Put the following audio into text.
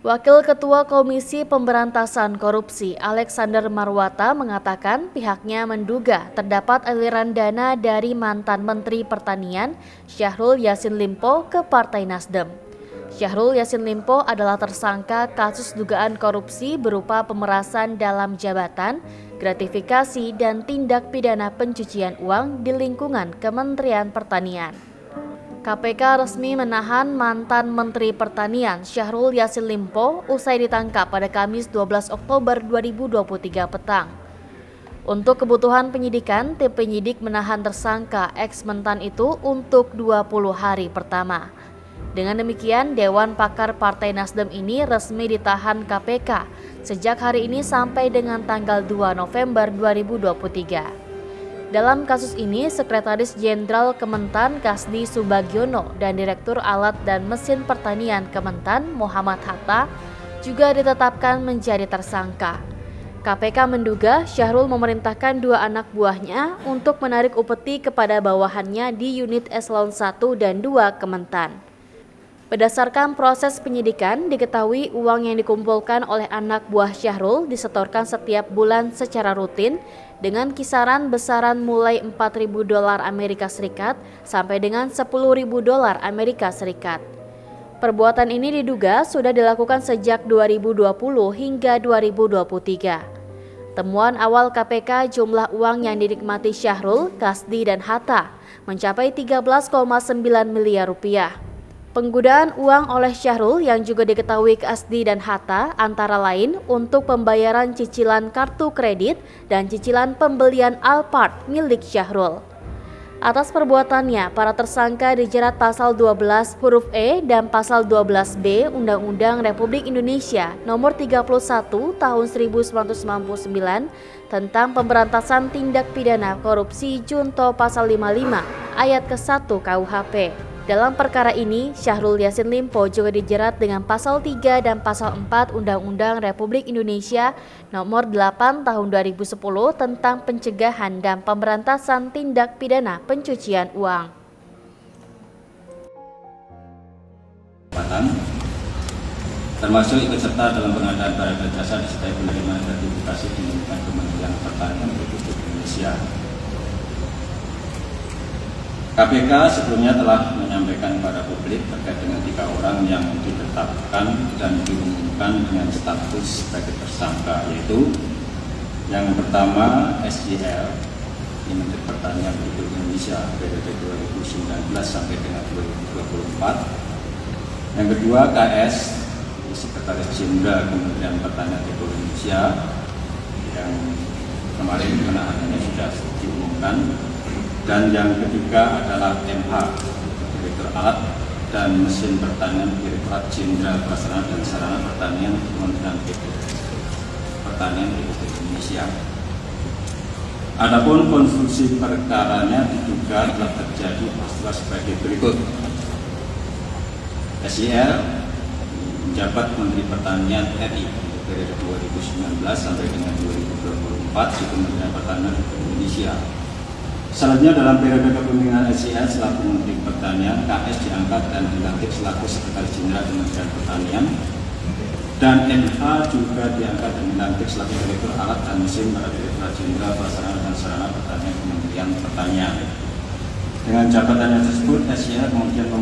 Wakil Ketua Komisi Pemberantasan Korupsi Alexander Marwata mengatakan pihaknya menduga terdapat aliran dana dari mantan Menteri Pertanian Syahrul Yassin Limpo ke Partai Nasdem. Syahrul Yassin Limpo adalah tersangka kasus dugaan korupsi berupa pemerasan dalam jabatan, gratifikasi, dan tindak pidana pencucian uang di lingkungan Kementerian Pertanian. KPK resmi menahan mantan Menteri Pertanian Syahrul Yassin Limpo usai ditangkap pada Kamis 12 Oktober 2023 petang. Untuk kebutuhan penyidikan, tim penyidik menahan tersangka ex-mentan itu untuk 20 hari pertama. Dengan demikian, Dewan Pakar Partai Nasdem ini resmi ditahan KPK sejak hari ini sampai dengan tanggal 2 November 2023. Dalam kasus ini, Sekretaris Jenderal Kementan Kasdi Subagiono dan Direktur Alat dan Mesin Pertanian Kementan Muhammad Hatta juga ditetapkan menjadi tersangka. KPK menduga Syahrul memerintahkan dua anak buahnya untuk menarik upeti kepada bawahannya di unit eselon 1 dan 2 Kementan. Berdasarkan proses penyidikan, diketahui uang yang dikumpulkan oleh anak buah Syahrul disetorkan setiap bulan secara rutin dengan kisaran besaran mulai $4.000 Amerika Serikat sampai dengan $10.000 Amerika Serikat. Perbuatan ini diduga sudah dilakukan sejak 2020 hingga 2023. Temuan awal KPK jumlah uang yang dinikmati Syahrul, Kasdi, dan Hatta mencapai 13,9 miliar rupiah. Penggunaan uang oleh Syahrul yang juga diketahui Kasdi dan Hatta antara lain untuk pembayaran cicilan kartu kredit dan cicilan pembelian Alphard milik Syahrul. Atas perbuatannya, para tersangka dijerat pasal 12 huruf E dan pasal 12B Undang-Undang Republik Indonesia Nomor 31 Tahun 1999 tentang pemberantasan tindak pidana korupsi junto pasal 55 ayat ke-1 KUHP. Dalam perkara ini, Syahrul Yassin Limpo juga dijerat dengan pasal 3 dan pasal 4 Undang-Undang Republik Indonesia Nomor 8 Tahun 2010 tentang pencegahan dan pemberantasan tindak pidana pencucian uang. Termasuk ikut serta dalam pengadaan barang dan jasa disertai penerimaan gratifikasi di lingkungan Kementerian Pertanian Republik Indonesia. KPK sebelumnya telah menyampaikan kepada publik terkait dengan 3 orang yang ditetapkan dan diumumkan dengan status sebagai tersangka, yaitu yang pertama SJL, Menteri Pertanian Republik Indonesia periode 2019 sampai dengan 2024. Yang kedua KS, Sekretaris Jenderal Kementerian Pertanian Republik Indonesia yang kemarin penahanannya sudah diumumkan. Dan yang ketiga adalah MH, Direktur Alat dan Mesin Pertanian Direktorat Jenderal Prasarana dan Sarana Pertanian Kementerian Pertanian Republik Indonesia. Adapun konstruksi perkaranya diduga telah terjadi peristiwa sebagai berikut. SJL menjabat Menteri Pertanian RI periode 2019 sampai dengan 2024 di Kementerian Pertanian Republik Indonesia. Selanjutnya dalam periode kepemimpinan SJL selaku Menteri Pertanian, KS diangkat dan dilantik selaku Sekretaris Jenderal Kementerian Pertanian, dan MH juga diangkat dan dilantik selaku Direktur Alat dan Mesin pada Direktorat Jenderal Prasarana dan Sarana Pertanian Kementerian Pertanian. Dengan jabatannya tersebut, SJL kemudian